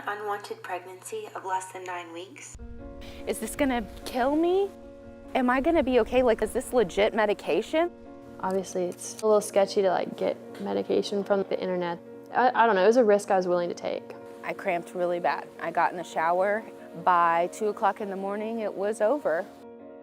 unwanted pregnancy of less than 9 weeks? Is this gonna kill me? Am I gonna be okay? Like, is this legit medication? Obviously, it's a little sketchy to like get medication from the internet. I don't know, it was a risk I was willing to take. I cramped really bad. I got in the shower. By 2 o'clock in the morning, it was over.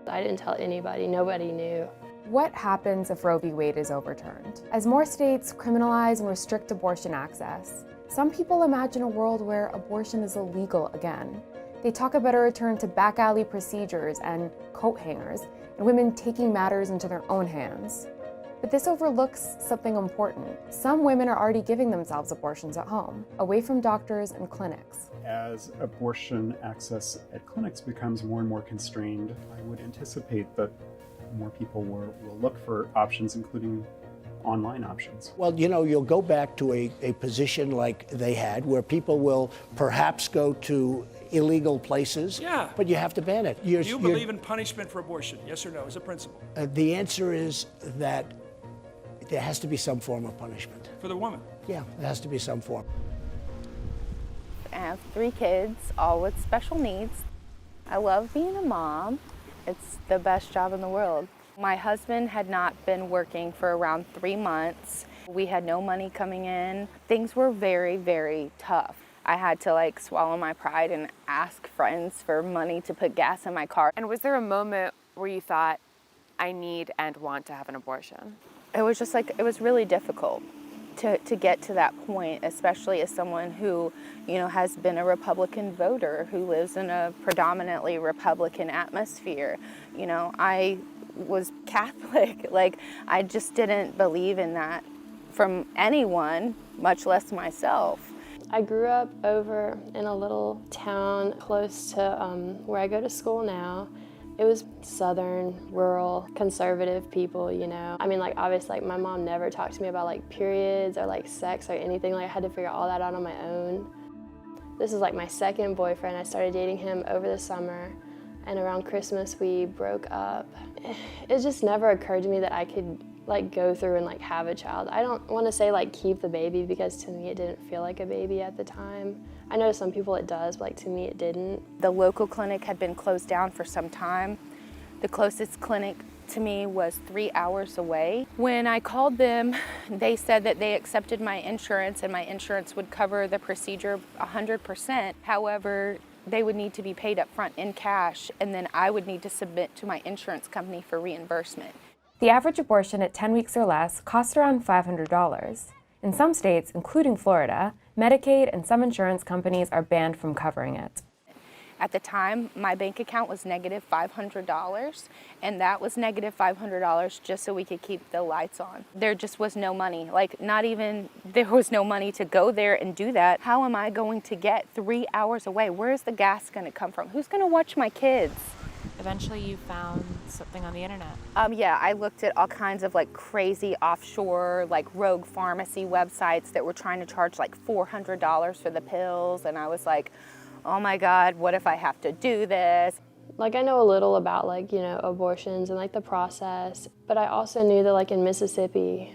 I didn't tell anybody, nobody knew. What happens if Roe v. Wade is overturned? As more states criminalize and restrict abortion access, some people imagine a world where abortion is illegal again. They talk about a return to back alley procedures and coat hangers, and women taking matters into their own hands. But this overlooks something important. Some women are already giving themselves abortions at home, away from doctors and clinics. As abortion access at clinics becomes more and more constrained, I would anticipate that more people will look for options, including online options. Well, you know, you'll go back to a position like they had, where people will perhaps go to illegal places, Yeah. but you have to ban it. Do you believe in punishment for abortion? Yes or no, as a principle? The answer is that there has to be some form of punishment. For the woman? Yeah, there has to be some form. I have 3 kids, all with special needs. I love being a mom. It's the best job in the world. My husband had not been working for around 3 months. We had no money coming in. Things were very, very tough. I had to like swallow my pride and ask friends for money to put gas in my car. And was there a moment where you thought, I need and want to have an abortion? It was just like, it was really difficult to get to that point, especially as someone who, you know, has been a Republican voter, who lives in a predominantly Republican atmosphere. You know, I was Catholic. Like, I just didn't believe in that from anyone, much less myself. I grew up over in a little town close to where I go to school now. It was southern, rural, conservative people, you know. I mean, like, obviously, like, my mom never talked to me about, like, periods or, like, sex or anything. Like, I had to figure all that out on my own. This is, like, my second boyfriend. I started dating him over the summer, and around Christmas, we broke up. It just never occurred to me that I could, like, go through and, like, have a child. I don't want to say, like, keep the baby, because to me, it didn't feel like a baby at the time. I know to some people it does, but like, to me it didn't. The local clinic had been closed down for some time. The closest clinic to me was 3 hours away. When I called them, they said that they accepted my insurance and my insurance would cover the procedure 100%. However, they would need to be paid up front in cash, and then I would need to submit to my insurance company for reimbursement. The average abortion at 10 weeks or less costs around $500. In some states, including Florida, Medicaid and some insurance companies are banned from covering it. At the time, my bank account was negative $500, and that was negative $500 just so we could keep the lights on. There just was no money, like not even, there was no money to go there and do that. How am I going to get 3 hours away? Where is the gas going to come from? Who's going to watch my kids? Eventually you found something on the internet. Yeah, I looked at all kinds of like crazy offshore, like rogue pharmacy websites that were trying to charge like $400 for the pills. And I was like, oh my God, what if I have to do this? Like, I know a little about, like, you know, abortions and like the process, but I also knew that, like, in Mississippi,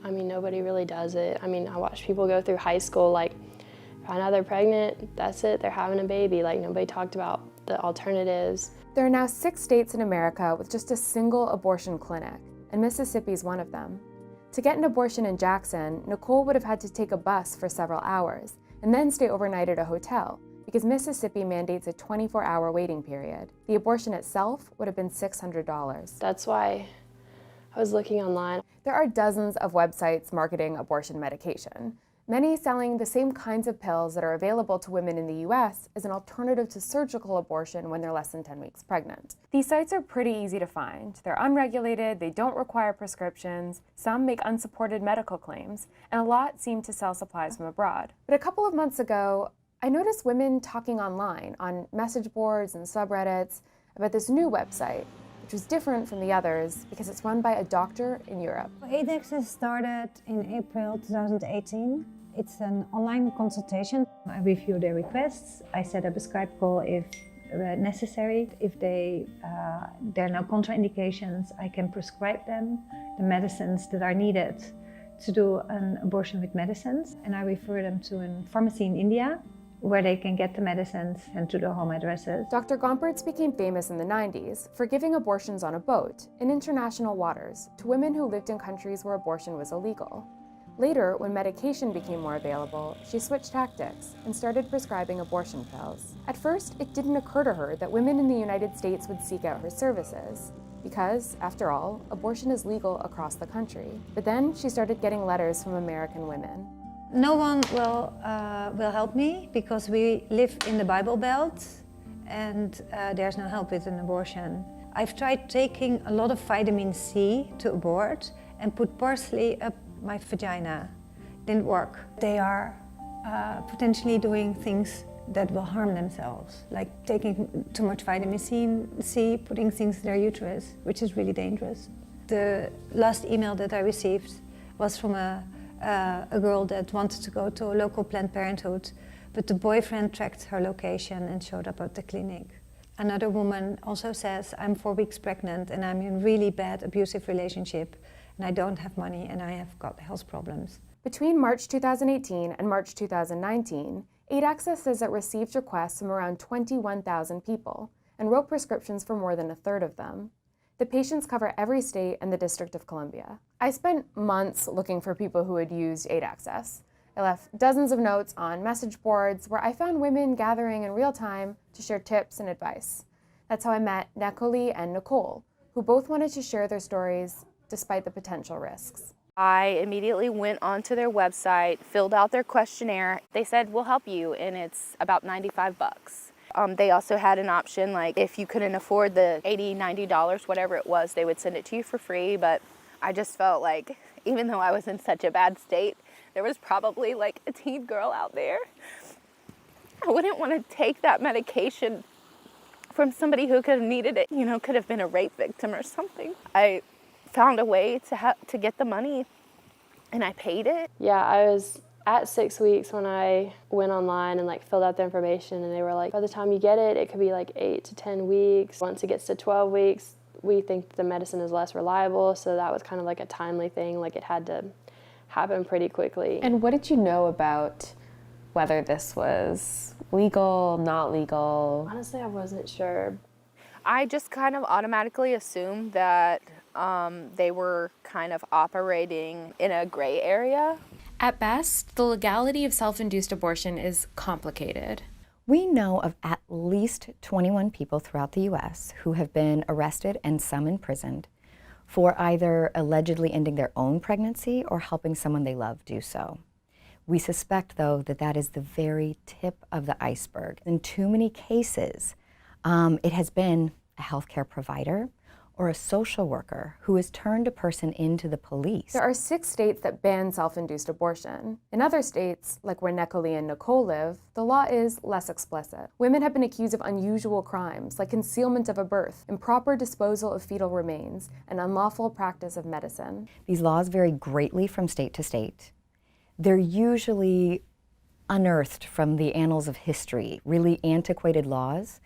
I mean, nobody really does it. I mean, I watched people go through high school, like, find out they're pregnant, that's it, they're having a baby. Like, nobody talked about the alternatives. There are now 6 states in America with just a single abortion clinic, and Mississippi is one of them. To get an abortion in Jackson, Nicole would have had to take a bus for several hours and then stay overnight at a hotel, because Mississippi mandates a 24-hour waiting period. The abortion itself would have been $600. That's why I was looking online. There are dozens of websites marketing abortion medication, many selling the same kinds of pills that are available to women in the US as an alternative to surgical abortion when they're less than 10 weeks pregnant. These sites are pretty easy to find. They're unregulated, they don't require prescriptions, some make unsupported medical claims, and a lot seem to sell supplies from abroad. But a couple of months ago, I noticed women talking online on message boards and subreddits about this new website, which was different from the others because it's run by a doctor in Europe. AIDS Access started in April 2018. It's an online consultation. I review their requests. I set up a Skype call if necessary. If there are no contraindications, I can prescribe them the medicines that are needed to do an abortion with medicines. And I refer them to a pharmacy in India where they can get the medicines and to their home addresses. Dr. Gompertz became famous in the 90s for giving abortions on a boat in international waters to women who lived in countries where abortion was illegal. Later, when medication became more available, she switched tactics and started prescribing abortion pills. At first, it didn't occur to her that women in the United States would seek out her services, because, after all, abortion is legal across the country. But then she started getting letters from American women. No one will help me because we live in the Bible Belt and there's no help with an abortion. I've tried taking a lot of vitamin C to abort and put parsley up my vagina. Didn't work. They are potentially doing things that will harm themselves, like taking too much vitamin C, putting things in their uterus, which is really dangerous. The last email that I received was from a girl that wanted to go to a local Planned Parenthood, but the boyfriend tracked her location and showed up at the clinic. Another woman also says, I'm 4 weeks pregnant and I'm in a really bad abusive relationship and I don't have money and I have got health problems. Between March 2018 and March 2019, Aid Access says it received requests from around 21,000 people and wrote prescriptions for more than a third of them. The patients cover every state and the District of Columbia. I spent months looking for people who had used Aid Access. I left dozens of notes on message boards where I found women gathering in real time to share tips and advice. That's how I met Necoli and Nicole, who both wanted to share their stories despite the potential risks. I immediately went onto their website, filled out their questionnaire. They said, we'll help you, and it's about $95. They also had an option, like if you couldn't afford the $80, $90, whatever it was, they would send it to you for free. But I just felt like, even though I was in such a bad state, there was probably like a teen girl out there. I wouldn't want to take that medication from somebody who could have needed it, could have been a rape victim or something. I found a way to get the money, and I paid it. Yeah, I was at 6 weeks when I went online and filled out the information, and they were like, by the time you get it, it could be 8 to 10 weeks. Once it gets to 12 weeks, we think the medicine is less reliable, so that was kind of a timely thing. It had to happen pretty quickly. And what did you know about whether this was legal, not legal? Honestly, I wasn't sure. I just kind of automatically assumed that they were kind of operating in a gray area. At best, the legality of self-induced abortion is complicated. We know of at least 21 people throughout the U.S. who have been arrested and some imprisoned for either allegedly ending their own pregnancy or helping someone they love do so. We suspect, though, that that is the very tip of the iceberg. In too many cases, it has been a healthcare provider or a social worker who has turned a person into the police. There are 6 states that ban self-induced abortion. In other states, like where Necoli and Nicole live, the law is less explicit. Women have been accused of unusual crimes, like concealment of a birth, improper disposal of fetal remains, and unlawful practice of medicine. These laws vary greatly from state to state. They're usually unearthed from the annals of history, really antiquated laws,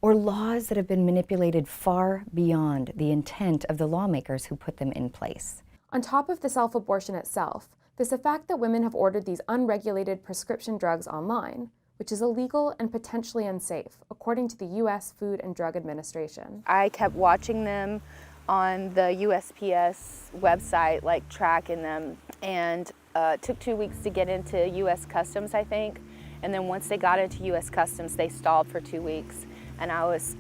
or laws that have been manipulated far beyond the intent of the lawmakers who put them in place. On top of the self-abortion itself, there's the fact that women have ordered these unregulated prescription drugs online, which is illegal and potentially unsafe, according to the U.S. Food and Drug Administration. I kept watching them on the USPS website, tracking them, and it took 2 weeks to get into U.S. Customs, I think, and then once they got into U.S. Customs, they stalled for 2 weeks. And I was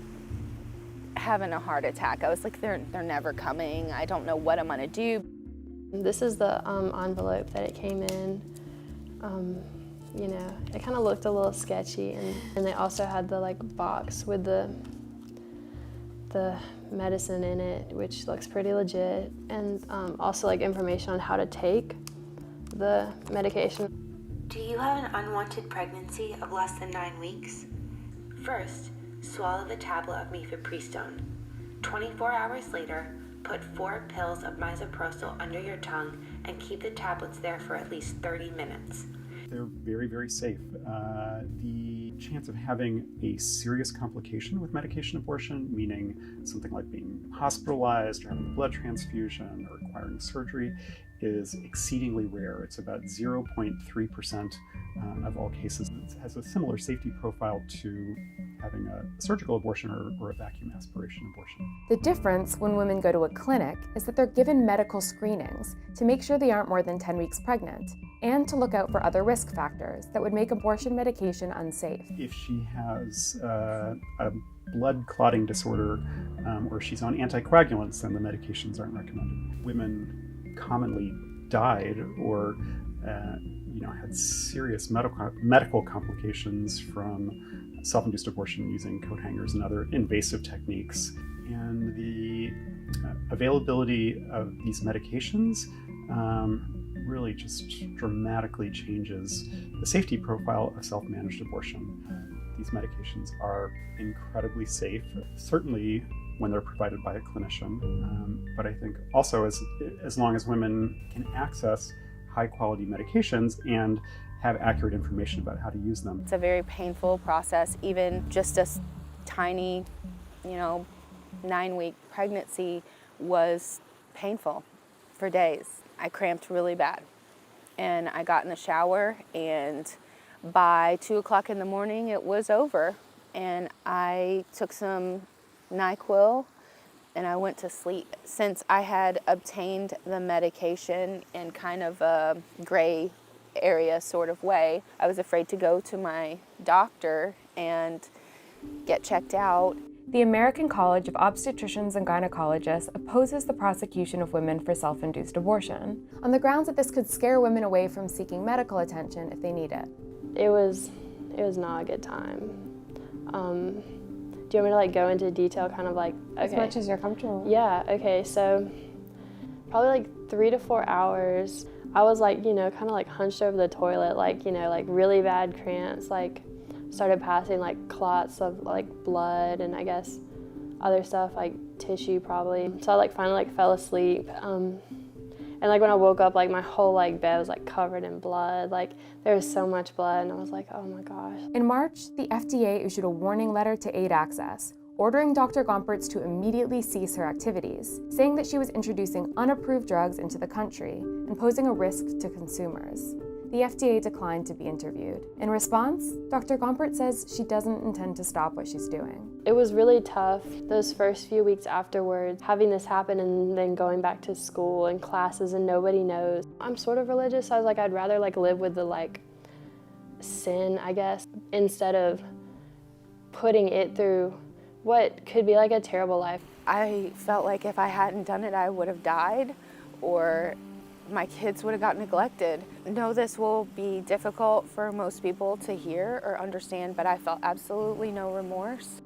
having a heart attack. I was like, they're never coming. I don't know what I'm gonna do. This is the envelope that it came in. It kind of looked a little sketchy, and they also had the box with the medicine in it, which looks pretty legit, and also information on how to take the medication. Do you have an unwanted pregnancy of less than 9 weeks? First, swallow the tablet of mifepristone. 24 hours later, put 4 pills of misoprostol under your tongue and keep the tablets there for at least 30 minutes. They're very, very safe. The chance of having a serious complication with medication abortion, meaning something like being hospitalized or having a blood transfusion or requiring surgery, is exceedingly rare. It's about 0.3% of all cases. It has a similar safety profile to having a surgical abortion or a vacuum aspiration abortion. The difference when women go to a clinic is that they're given medical screenings to make sure they aren't more than 10 weeks pregnant, and to look out for other risk factors that would make abortion medication unsafe. If she has a blood clotting disorder or she's on anticoagulants, then the medications aren't recommended. Women commonly died or had serious medical complications from self-induced abortion using coat hangers and other invasive techniques. And the availability of these medications really just dramatically changes the safety profile of self-managed abortion. These medications are incredibly safe, certainly when they're provided by a clinician, but I think also as long as women can access high-quality medications and have accurate information about how to use them. It's a very painful process. Even just a tiny, 9-week pregnancy was painful for days. I cramped really bad, and I got in the shower, and by 2 o'clock in the morning it was over, and I took some NyQuil and I went to sleep. Since I had obtained the medication in kind of a gray area sort of way, I was afraid to go to my doctor and get checked out. The American College of Obstetricians and Gynecologists opposes the prosecution of women for self-induced abortion, on the grounds that this could scare women away from seeking medical attention if they need it. It was not a good time. Do you want me to go into detail, kind of okay. As much as you're comfortable. Yeah, okay, so probably 3 to 4 hours, I was kind of hunched over the toilet, really bad cramps, started passing clots of blood and I guess other stuff tissue probably. So I finally fell asleep. And when I woke up, my whole bed was covered in blood. There was so much blood, and I was oh my gosh. In March, the FDA issued a warning letter to Aid Access, ordering Dr. Gompertz to immediately cease her activities, saying that she was introducing unapproved drugs into the country and posing a risk to consumers. The FDA declined to be interviewed. In response, Dr. Gompertz says she doesn't intend to stop what she's doing. It was really tough those first few weeks afterwards, having this happen and then going back to school and classes and nobody knows. I'm sort of religious, so I was I'd rather live with the sin, I guess, instead of putting it through what could be a terrible life. I felt like if I hadn't done it, I would have died, or my kids would have got neglected. I know this will be difficult for most people to hear or understand, but I felt absolutely no remorse.